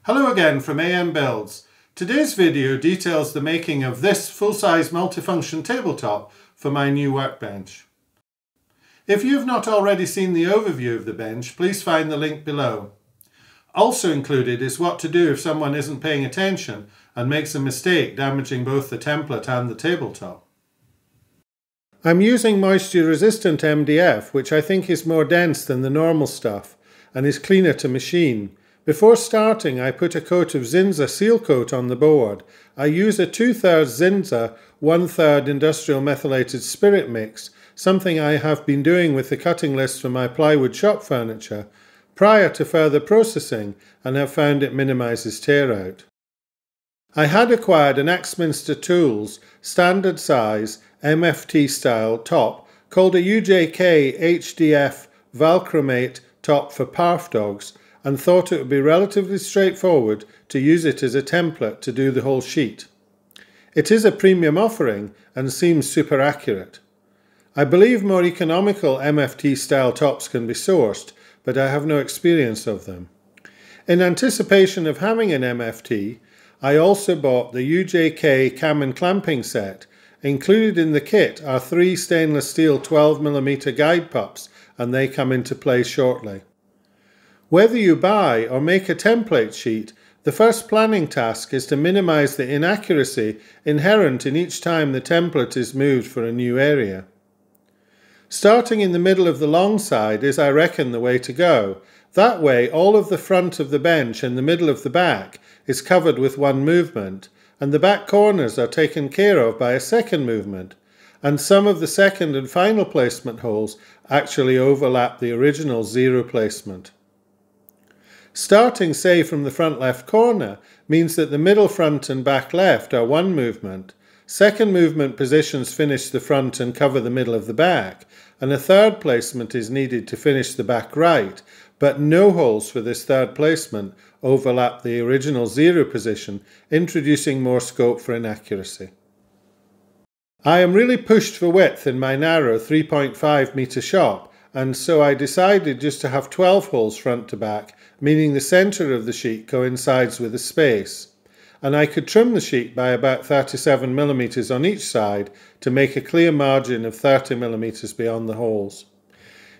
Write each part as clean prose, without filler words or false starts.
Hello again from AM Builds. Today's video details the making of this full-size multifunction tabletop for my new workbench. If you have not already seen the overview of the bench, please find the link below. Also included is what to do if someone isn't paying attention and makes a mistake damaging both the template and the tabletop. I'm using moisture-resistant MDF, which I think is more dense than the normal stuff and is cleaner to machine. Before starting, I put a coat of Zinza seal coat on the board. I use a 2/3 Zinza, 1/3 industrial methylated spirit mix, something I have been doing with the cutting list for my plywood shop furniture, prior to further processing, and have found it minimises tear out. I had acquired an Axminster Tools standard size MFT style top called a UJK HDF Valchromate top for parf dogs, and thought it would be relatively straightforward to use it as a template to do the whole sheet. It is a premium offering and seems super accurate. I believe more economical MFT style tops can be sourced, but I have no experience of them. In anticipation of having an MFT, I also bought the UJK cam and clamping set. Included in the kit are 3 stainless steel 12mm guide pups, and they come into play shortly. Whether you buy or make a template sheet, the first planning task is to minimize the inaccuracy inherent in each time the template is moved for a new area. Starting in the middle of the long side is, I reckon, the way to go. That way, all of the front of the bench and the middle of the back is covered with one movement, and the back corners are taken care of by a second movement, and some of the second and final placement holes actually overlap the original zero placement. Starting, say, from the front left corner means that the middle front and back left are one movement, second movement positions finish the front and cover the middle of the back, and a third placement is needed to finish the back right, but no holes for this third placement overlap the original zero position, introducing more scope for inaccuracy. I am really pushed for width in my narrow 3.5 metre shop, and so I decided just to have 12 holes front to back, meaning the centre of the sheet coincides with the space, and I could trim the sheet by about 37mm on each side to make a clear margin of 30mm beyond the holes.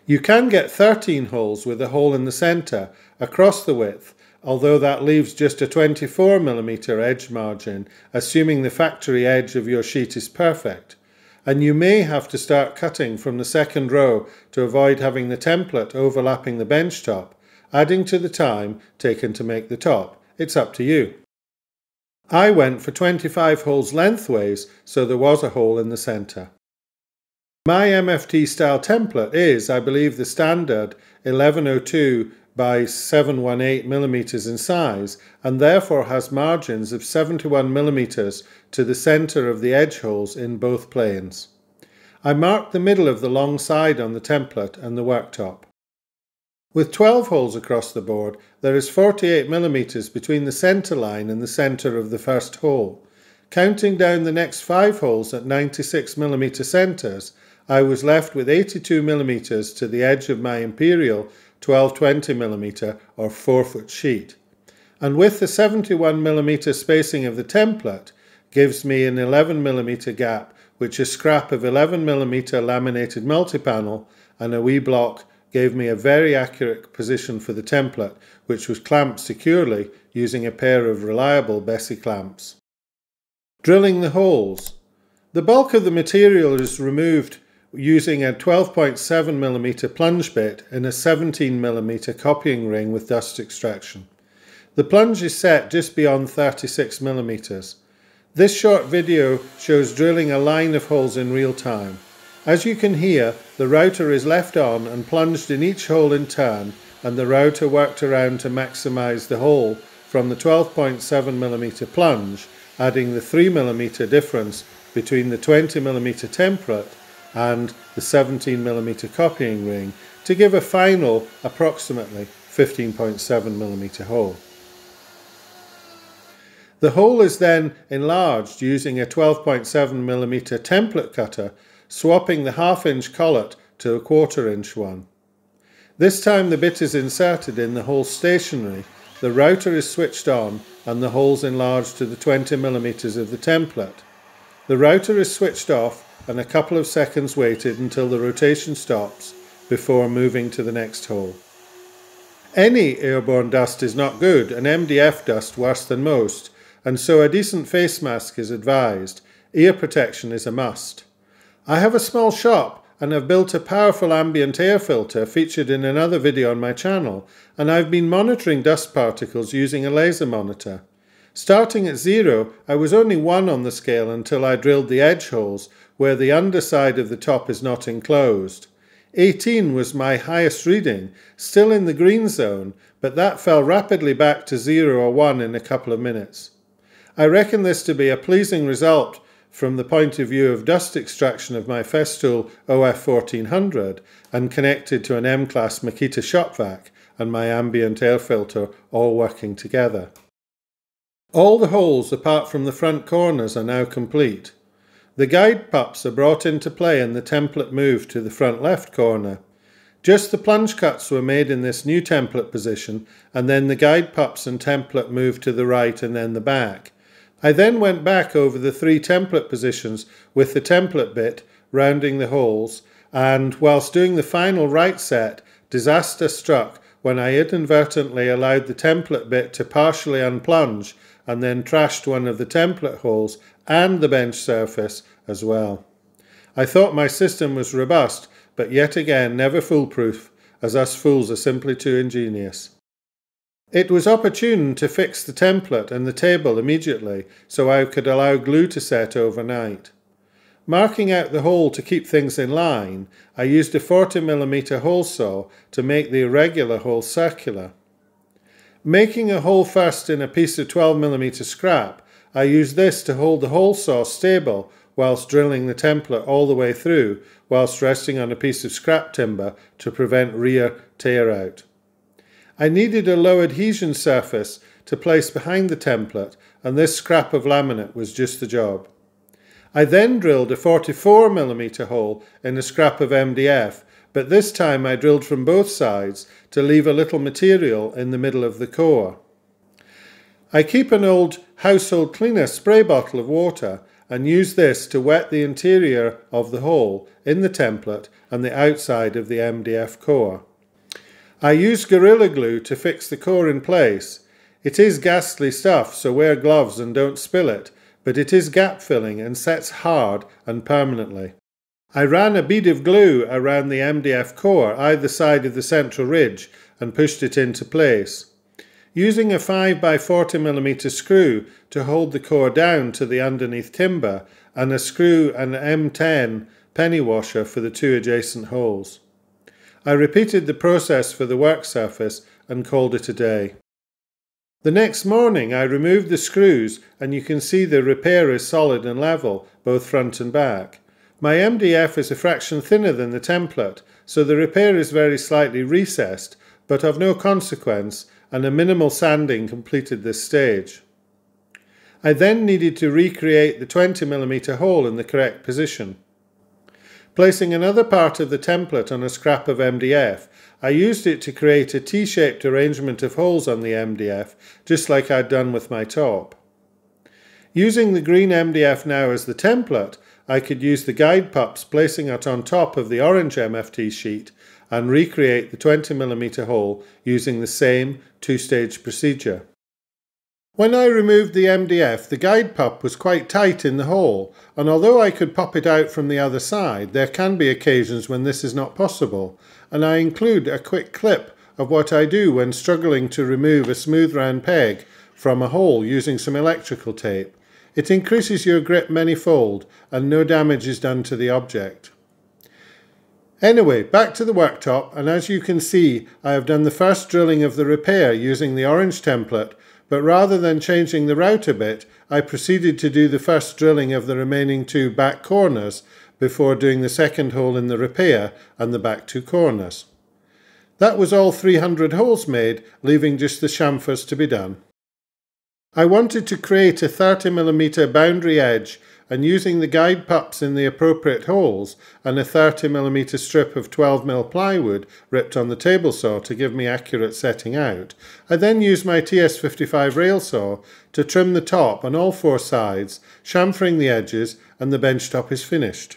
You can get 13 holes with a hole in the centre across the width, although that leaves just a 24mm edge margin, assuming the factory edge of your sheet is perfect. And you may have to start cutting from the second row to avoid having the template overlapping the bench top, adding to the time taken to make the top. It's up to you. I went for 25 holes lengthways, so there was a hole in the centre. My MFT style template is, I believe, the standard 1102 by 718mm in size, and therefore has margins of 71mm to the centre of the edge holes in both planes. I marked the middle of the long side on the template and the worktop. With 12 holes across the board, there is 48mm between the centre line and the centre of the first hole. Counting down the next 5 holes at 96mm centres, I was left with 82mm to the edge of my imperial 1220mm or 4-foot sheet, and with the 71mm spacing of the template gives me an 11mm gap, which a scrap of 11mm laminated multi-panel and a wee block gave me a very accurate position for the template, which was clamped securely using a pair of reliable Bessie clamps. Drilling the holes. The bulk of the material is removed using a 12.7mm plunge bit in a 17mm copying ring with dust extraction. The plunge is set just beyond 36mm. This short video shows drilling a line of holes in real time. As you can hear, the router is left on and plunged in each hole in turn, and the router worked around to maximise the hole from the 12.7mm plunge, adding the 3mm difference between the 20mm template and the 17mm copying ring to give a final approximately 15.7mm hole. The hole is then enlarged using a 12.7mm template cutter, swapping the 1/2-inch collet to a 1/4-inch one. This time the bit is inserted in the hole stationary, the router is switched on and the holes enlarged to the 20mm of the template. The router is switched off and a couple of seconds waited until the rotation stops before moving to the next hole. Any airborne dust is not good and MDF dust worse than most, and so a decent face mask is advised. Ear protection is a must. I have a small shop and have built a powerful ambient air filter featured in another video on my channel, and I've been monitoring dust particles using a laser monitor. Starting at 0, I was only 1 on the scale until I drilled the edge holes where the underside of the top is not enclosed. 18 was my highest reading, still in the green zone, but that fell rapidly back to 0 or 1 in a couple of minutes. I reckon this to be a pleasing result from the point of view of dust extraction of my Festool OF1400 and connected to an M-Class Makita shop vac and my ambient air filter all working together. All the holes apart from the front corners are now complete. The guide pups are brought into play and the template moved to the front left corner. Just the plunge cuts were made in this new template position, and then the guide pups and template moved to the right and then the back. I then went back over the 3 template positions with the template bit, rounding the holes, and whilst doing the final right set, disaster struck when I inadvertently allowed the template bit to partially unplunge and then trashed one of the template holes and the bench surface as well. I thought my system was robust, but yet again never foolproof, as us fools are simply too ingenious. It was opportune to fix the template and the table immediately, so I could allow glue to set overnight. Marking out the hole to keep things in line, I used a 40mm hole saw to make the irregular hole circular. Making a hole first in a piece of 12mm scrap, I used this to hold the hole saw stable whilst drilling the template all the way through, whilst resting on a piece of scrap timber to prevent rear tear out. I needed a low adhesion surface to place behind the template, and this scrap of laminate was just the job. I then drilled a 44mm hole in a scrap of MDF, but this time I drilled from both sides to leave a little material in the middle of the core. I keep an old household cleaner spray bottle of water and use this to wet the interior of the hole in the template and the outside of the MDF core. I use Gorilla Glue to fix the core in place. It is ghastly stuff, so wear gloves and don't spill it, but it is gap filling and sets hard and permanently. I ran a bead of glue around the MDF core either side of the central ridge and pushed it into place. Using a 5x40mm screw to hold the core down to the underneath timber and a screw and an M10 penny washer for the 2 adjacent holes. I repeated the process for the work surface and called it a day. The next morning I removed the screws and you can see the repair is solid and level, both front and back. My MDF is a fraction thinner than the template, so the repair is very slightly recessed, but of no consequence, and a minimal sanding completed this stage. I then needed to recreate the 20mm hole in the correct position. Placing another part of the template on a scrap of MDF, I used it to create a T-shaped arrangement of holes on the MDF, just like I'd done with my top. Using the green MDF now as the template, I could use the guide pups, placing it on top of the orange MFT sheet and recreate the 20mm hole using the same 2-stage procedure. When I removed the MDF, the guide pup was quite tight in the hole, and although I could pop it out from the other side, there can be occasions when this is not possible, and I include a quick clip of what I do when struggling to remove a smooth round peg from a hole using some electrical tape. It increases your grip many-fold, and no damage is done to the object. Anyway, back to the worktop, and as you can see, I have done the first drilling of the repair using the orange template, but rather than changing the router bit, I proceeded to do the first drilling of the remaining 2 back corners before doing the second hole in the repair and the back 2 corners. That was all 300 holes made, leaving just the chamfers to be done. I wanted to create a 30mm boundary edge and using the guide pups in the appropriate holes and a 30mm strip of 12mm plywood ripped on the table saw to give me accurate setting out, I then used my TS55 rail saw to trim the top on all 4 sides, chamfering the edges, and the bench top is finished.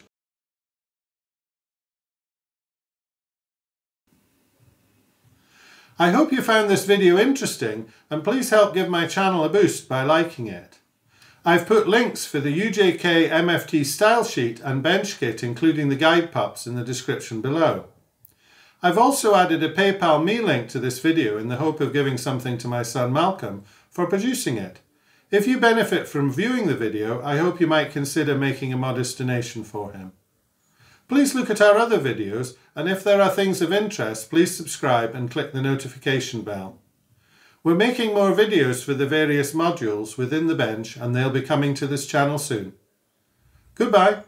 I hope you found this video interesting, and please help give my channel a boost by liking it. I've put links for the UJK MFT style sheet and bench kit, including the guide pups, in the description below. I've also added a PayPal me link to this video in the hope of giving something to my son Malcolm for producing it. If you benefit from viewing the video, I hope you might consider making a modest donation for him. Please look at our other videos, and if there are things of interest, please subscribe and click the notification bell. We're making more videos for the various modules within the bench, and they'll be coming to this channel soon. Goodbye.